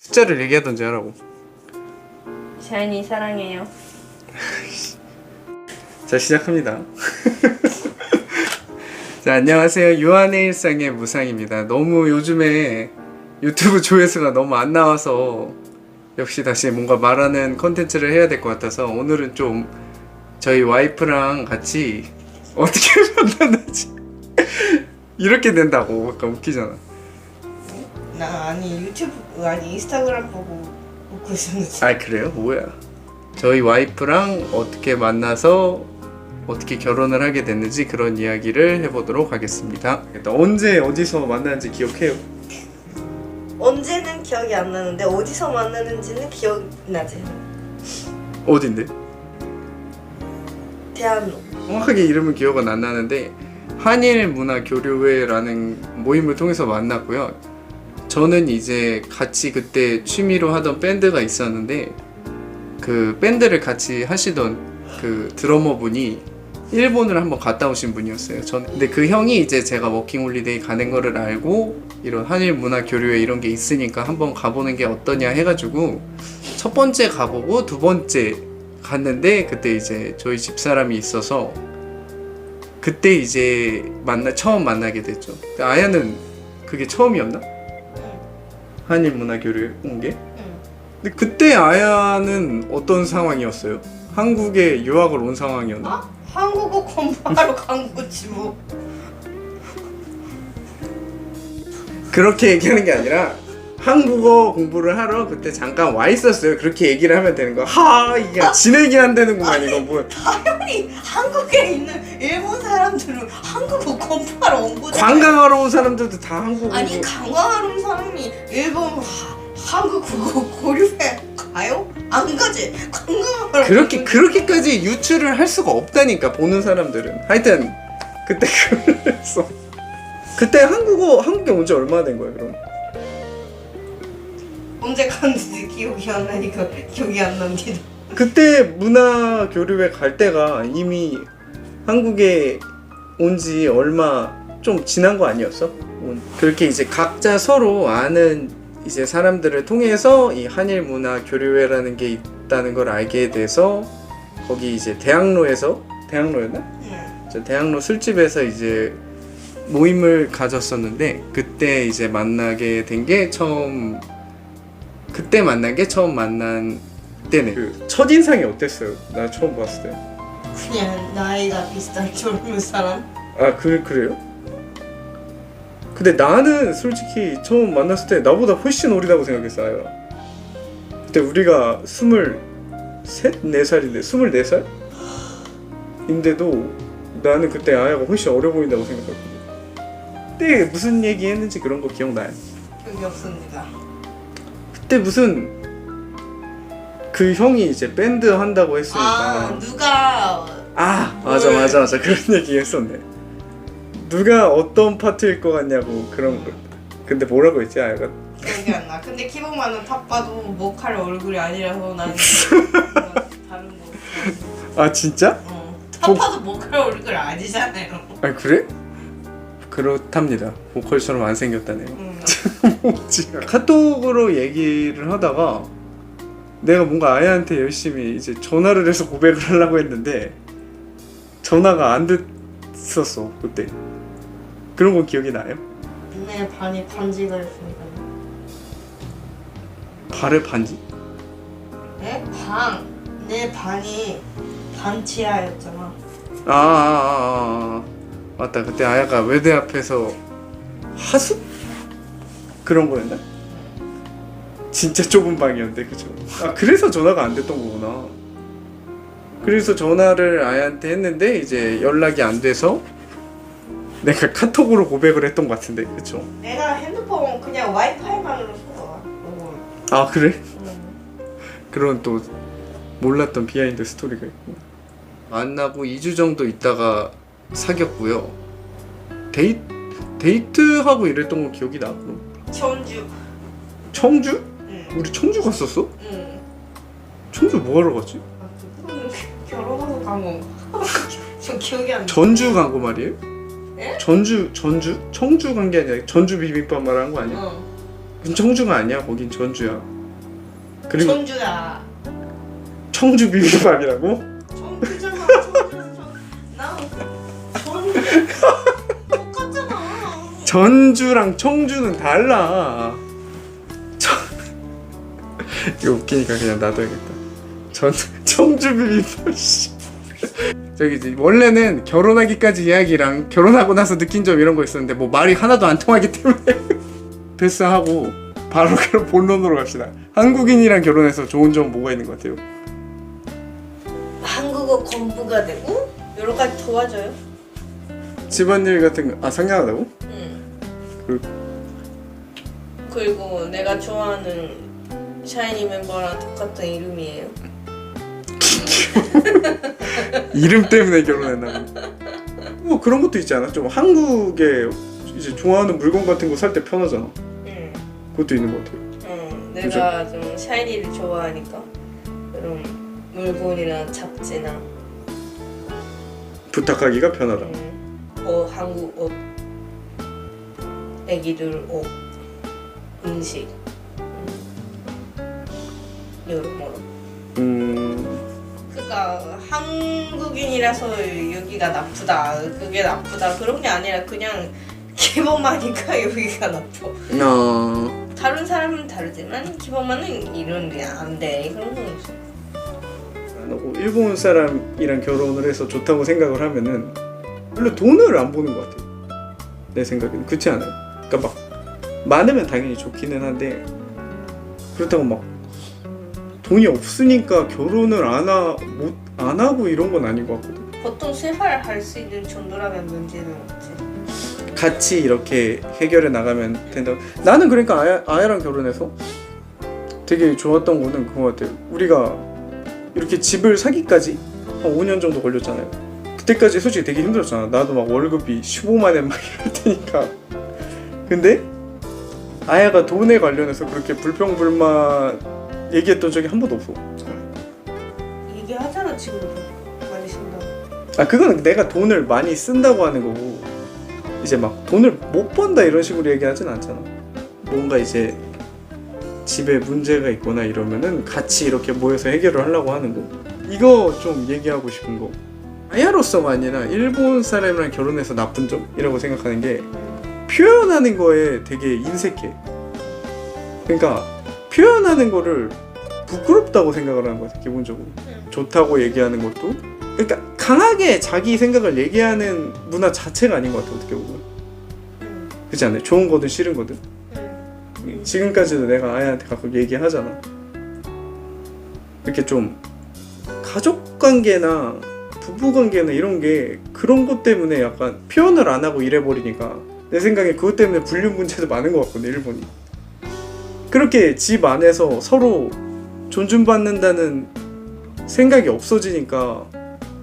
숫자를 얘기하던지 하라고. 샤이니 사랑해요. 자, 시작합니다. 자, 안녕하세요. 유한의 일상의 무상입니다. 너무 요즘에 유튜브 조회수가 너무 안 나와서 역시 다시 뭔가 말하는 컨텐츠를 해야 될 것 같아서 오늘은 좀 저희 와이프랑 같이 어떻게 만났는지 이렇게 된다고. 약간 웃기잖아. 나 유튜브 인스타그램 보고 웃고 있었는데. 아, 그래요? 뭐야? 저희 와이프랑 어떻게 만나서 어떻게 결혼을 하게 됐는지 그런 이야기를 해보도록 하겠습니다. 언제 어디서 만났는지 기억해요? 언제는 기억이 안 나는데 어디서 만났는지는 기억나지. 어딘데? 대학로. 정확하게 이름은 기억은 안 나는데 한일문화교류회라는 모임을 통해서 만났고요. 저는 이제 같이 그때 취미로 하던 밴드가 있었는데 그 밴드를 같이 하시던 그 드러머분이 일본을 한번 갔다 오신 분이었어요. 근데 그 형이 이제 제가 워킹홀리데이 가는 거를 알고 이런 한일문화교류회 이런 게 있으니까 한번 가보는 게 어떠냐 해가지고 첫 번째 가보고 두 번째 갔는데 그때 이제 저희 집사람이 있어서 그때 이제 처음 만나게 됐죠. 근데 아야는 그게 처음이었나? 한일문화교류회 온 게? 근데 그때 아야는 어떤 상황이었어요? 한국에 유학을 온 상황이었나? 아? 한국어 공부하러 간 거지 뭐. 그렇게 얘기하는 게 아니라 한국어 공부를 하러 그때 잠깐 와 있었어요. 그렇게 얘기를 하면 되는 거야. 이게 진행이 안 되는구만. 이거 뭐 당연히 한국에 있는 일본 사람들은 한국어 공부하러 온 거잖아. 관광하러 온 사람들도 다 한국어. 아니 관광하러 온 사람이 일본 한국어 고려해 가요? 안 가지. 관광하러 그렇게까지 유추를 할 수가 없다니까 보는 사람들은. 하여튼 그때 그랬어. 그때 한국에 온 지 얼마나 된 거야 그럼? 언제 갔는지 기억이 안 나니까 기억이 안 납니다. 그때 문화교류회 갈 때가 이미 한국에 온 지 얼마 좀 지난 거 아니었어? 그렇게 이제 각자 서로 아는 이제 사람들을 통해서 이 한일문화교류회라는 게 있다는 걸 알게 돼서 거기 이제 대학로였나? 저 대학로 술집에서 이제 모임을 가졌었는데 그때 이제 만나게 된 게 그때 만난 게 처음 만난 때네. 그 첫인상이 어땠어요? 나 처음 봤을 때. 그냥 나이가 비슷한 젊은 사람? 아, 그래요? 근데 나는 솔직히 처음 만났을 때 나보다 훨씬 어리다고 생각했어, 아이가. 그때 우리가 24살인데 24살? 인데도 나는 그때 아야가 훨씬 어려 보인다고 생각했거든. 그때 무슨 얘기 했는지 그런 거 기억나요? 기억이 없습니다. 그때 무슨 그 형이 이제 밴드 한다고 했으니까 누가 맞아 그런 얘기 했었네. 누가 어떤 파트일 것 같냐고 그런 거. 근데 뭐라고 했지 아야가? 기억이 안 나. 근데 기본만은 딱 봐도 모칼 얼굴이 아니라서 나는 다른 거. 아, 진짜? 딱 봐도 모칼 얼굴 아니잖아요. 아, 그래? 그렇답니다. 보컬처럼 안 생겼다네요. 뭐지? 카톡으로 얘기를 하다가 내가 뭔가 아야한테 열심히 이제 전화를 해서 고백을 하려고 했는데 전화가 안 됐었어 그때. 그런 건 기억이 나요? 내 반이 반지가 있습니다. 발에 반지? 내 반이 반지하였잖아. 맞다. 그때 아야가 외대 앞에서 하숙? 그런 거였나? 진짜 좁은 방이었는데, 그죠? 그래서 전화가 안 됐던 거구나. 그래서 전화를 아야한테 했는데 이제 연락이 안 돼서 내가 카톡으로 고백을 했던 것 같은데, 그쵸? 내가 핸드폰 그냥 와이파이만으로 써. 아, 그래? 그런 또 몰랐던 비하인드 스토리가 있구나. 만나고 2주 정도 있다가 사귀었고요. 데이트하고 이랬던 거 기억이 나. 청주? 응. 우리 청주 갔었어? 응. 청주 뭐하러 갔지? 그거는 결혼하고 간 건가? 저 기억이 안 나. 전주 간 거 말이에요? 예? 청주 간 게 아니라 전주 비빔밥 말하는 거 아니야? 그건 청주가 아니야. 거긴 전주야. 그리고 전주야. 청주 비빔밥이라고? 전주잖아. 나 전주 똑같잖아. 전주랑 청주는 달라. 이거 웃기니까 그냥 놔둬야겠다. 청주 비빔밥. 씨. 저기 이제 원래는 결혼하기까지 이야기랑 결혼하고 나서 느낀 점 이런 거 있었는데 뭐 말이 하나도 안 통하기 때문에 패스하고 바로 그럼 본론으로 갑시다. 한국인이랑 결혼해서 좋은 점 뭐가 있는 것 같아요? 한국어 공부가 되고 여러 가지 도와줘요. 집안일 같은 거 상냥하다고? 응. 그리고 내가 좋아하는 샤이니 멤버랑 똑같은 이름이에요. 이름 때문에 결혼했나 보네. 뭐 그런 것도 있지 않아? 좀 한국에 이제 좋아하는 물건 같은 거 살 때 편하잖아. 응. 그것도 있는 것 같아요. 응. 내가 좀 샤이니를 좋아하니까 그런 물건이나 잡지나 부탁하기가 편하다. 한국 옷, 애기들 옷, 음식, 여러모로. 그러니까 한국인이라서 여기가 나쁘다, 그게 나쁘다 그런 게 아니라 그냥 기본만이니까 여기가 나빠. 다른 사람은 다르지만 기본만은 이런 게 안 돼. 그런 건 있어. 일본 사람이랑 결혼을 해서 좋다고 생각을 하면은 별로 돈을 안 보는 것 같아요. 내 생각에는 그렇지 않아요? 그러니까 막 많으면 당연히 좋기는 한데 그렇다고 막 돈이 없으니까 결혼을 안 하고 이런 건 아닌 것 같거든. 보통 생활할 수 있는 정도라면 문제는 없지. 같이 이렇게 해결해 나가면 된다고. 나는 그러니까 아야랑 결혼해서 되게 좋았던 거는 그거 같아요. 우리가 이렇게 집을 사기까지 한 5년 정도 걸렸잖아요. 그때까지 솔직히 되게 힘들었잖아. 나도 막 월급이 15만 원 막 이럴 테니까. 근데 아야가 돈에 관련해서 그렇게 불평불만 얘기했던 적이 한 번도 없어. 얘기하잖아 지금도 많이 쓴다고. 그거는 내가 돈을 많이 쓴다고 하는 거고 이제 막 돈을 못 번다 이런 식으로 얘기하진 않잖아. 뭔가 이제 집에 문제가 있거나 이러면은 같이 이렇게 모여서 해결을 하려고 하는 거. 이거 좀 얘기하고 싶은 거. 아야로서가 아니라 일본 사람이랑 결혼해서 나쁜 점이라고 생각하는 게 표현하는 거에 되게 인색해. 그러니까 표현하는 거를 부끄럽다고 생각을 하는 것 같아. 기본적으로 좋다고 얘기하는 것도 그러니까 강하게 자기 생각을 얘기하는 문화 자체가 아닌 것 같아. 어떻게 보면 그렇지 않아요? 좋은 거든 싫은 거든 지금까지도 내가 아야한테 가끔 얘기하잖아. 이렇게 좀 가족 관계나 부부 관계나 이런 게 그런 것 때문에 약간 표현을 안 하고 이래버리니까 내 생각에 그것 때문에 불륜 문제도 많은 것 같거든. 일본이 그렇게 집 안에서 서로 존중받는다는 생각이 없어지니까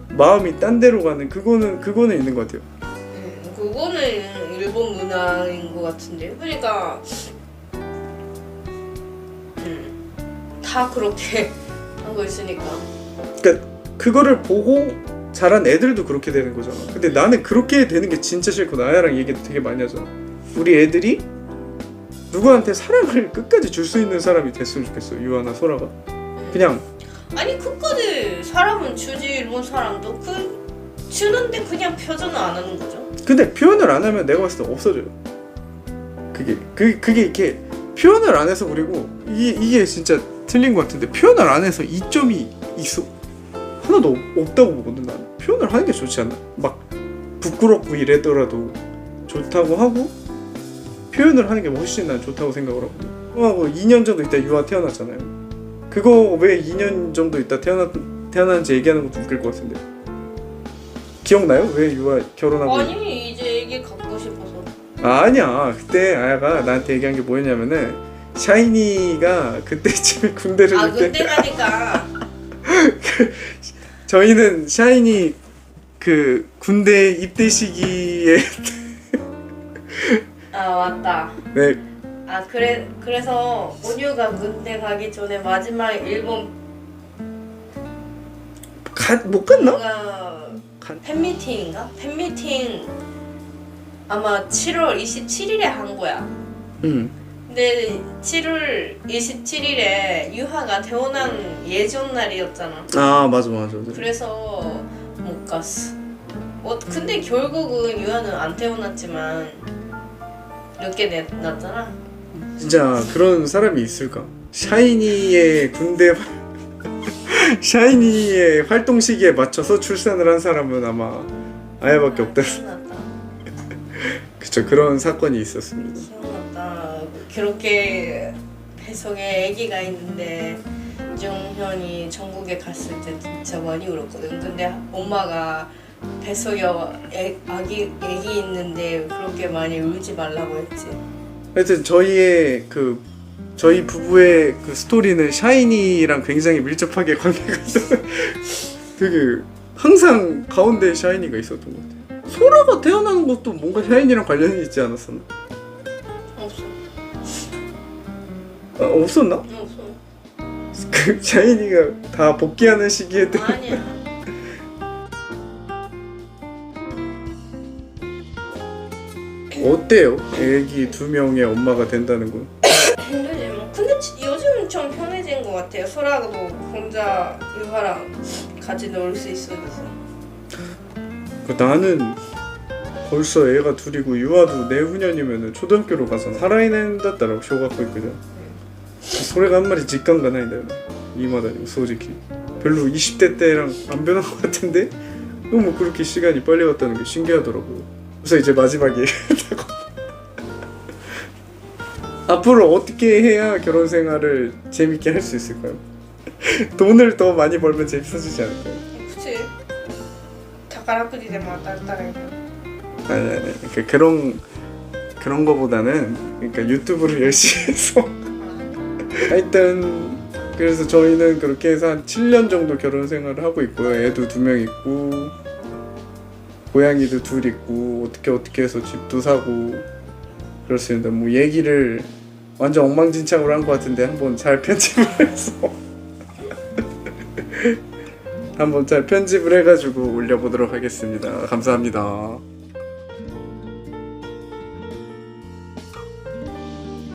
마음이 딴 데로 가는 그거는 있는 것 같아요. 그거는 일본 문화인 것 같은데요. 그러니까 다 그렇게 하고 있으니까. 그러니까 그거를 보고 자란 애들도 그렇게 되는 거잖아. 근데 나는 그렇게 되는 게 진짜 싫고 나야랑 얘기 되게 많이 하잖아. 우리 애들이 누구한테 사랑을 끝까지 줄 수 있는 사람이 됐으면 좋겠어. 유아나 소라가 그냥 아니 끝까지 사람은 주지. 일본 사람도 주는데 그냥 표현을 안 하는 거죠. 근데 표현을 안 하면 내가 봤을 때 없어져요. 그게 이렇게 표현을 안 해서 그리고 이게 진짜 틀린 것 같은데 표현을 안 해서 이점이 있어? 하나도 없다고 보거든. 나는 표현을 하는 게 좋지 않나? 막 부끄럽고 이래더라도 좋다고 하고 표현을 하는 게 훨씬 난 좋다고 생각을 하거든. 하고 2년 정도 있다 유아 태어났잖아요. 그거 왜 2년 정도 있다 태어났는지 얘기하는 것도 웃길 것 같은데 기억나요? 왜 유아 결혼하고 아니 이제 얘기 갖고 싶어서. 아니야. 그때 아야가 나한테 얘기한 게 뭐였냐면은 샤이니가 그때쯤에 군대를 군대 가니까 저희는 샤이니 그 군대 입대 시기에 맞다. 네. 그래서 온유가 군대 가기 전에 마지막 일본 못 갔나? 뭔가 팬미팅인가? 팬미팅 아마 7월 27일에 한 거야. 근데 근데 7월 27일에 유하가 태어난 예전 날이었잖아. 아 맞아. 그래서 못 갔어. 근데 결국은 유하는 안 태어났지만 늦게 났잖아. 진짜 그런 사람이 있을까? 샤이니의 활동 시기에 맞춰서 출산을 한 사람은 아마 아야밖에 없다. 기억났다. 그쵸, 그런 사건이 있었습니다. 기억났다. 그렇게 뱃속에 아기가 있는데 정현이 전국에 갔을 때 진짜 많이 울었거든. 근데 엄마가 뱃속에 아기 있는데 그렇게 많이 울지 말라고 했지. 하여튼 저희 부부의 그 스토리는 샤이니랑 굉장히 밀접하게 관계가 있어서 되게 항상 가운데에 샤이니가 있었던 것 같아요. 소라가 태어나는 것도 뭔가 샤이니랑 관련이 있지 않았었나? 없어. 없었나? 없어. 그 샤이니가 다 복귀하는 시기에 아니야. 어때요? 애기 2명의 엄마가 된다는 건? 힘들지 뭐. 근데 요즘은 좀 편해진 것 같아요. 소라도 혼자 유하랑 같이 놀 수 있어서. 나는 벌써 애가 둘이고 유아도 내후년이면 초등학교로 가서 살아있는だったら 小学校 있거든. 소래가 한 마리 직관がないんだよね. 이마다니고 솔직히 별로 20대 때랑 안 변한 것 같은데 너무 그렇게 시간이 빨리 갔다는 게 신기하더라고요. 그래서 이제 마지막 얘기했다고 앞으로 어떻게 해야 결혼 생활을 재밌게 할 수 있을까요? 돈을 더 많이 벌면 재밌어지지 않을까요? 그치. 宝くじでも当たったらいいの. 아니 그런 거보다는 그러니까 유튜브를 열심히 해서 하여튼 그래서 저희는 그렇게 해서 한 7년 정도 결혼 생활을 하고 있고요. 애도 2명 있고 고양이도 2 있고 어떻게 해서 집도 사고 그렇습니다. 뭐 얘기를 완전 엉망진창으로 한 것 같은데 한번 잘 편집을 해서 한번 잘 편집을 해가지고 올려보도록 하겠습니다. 감사합니다.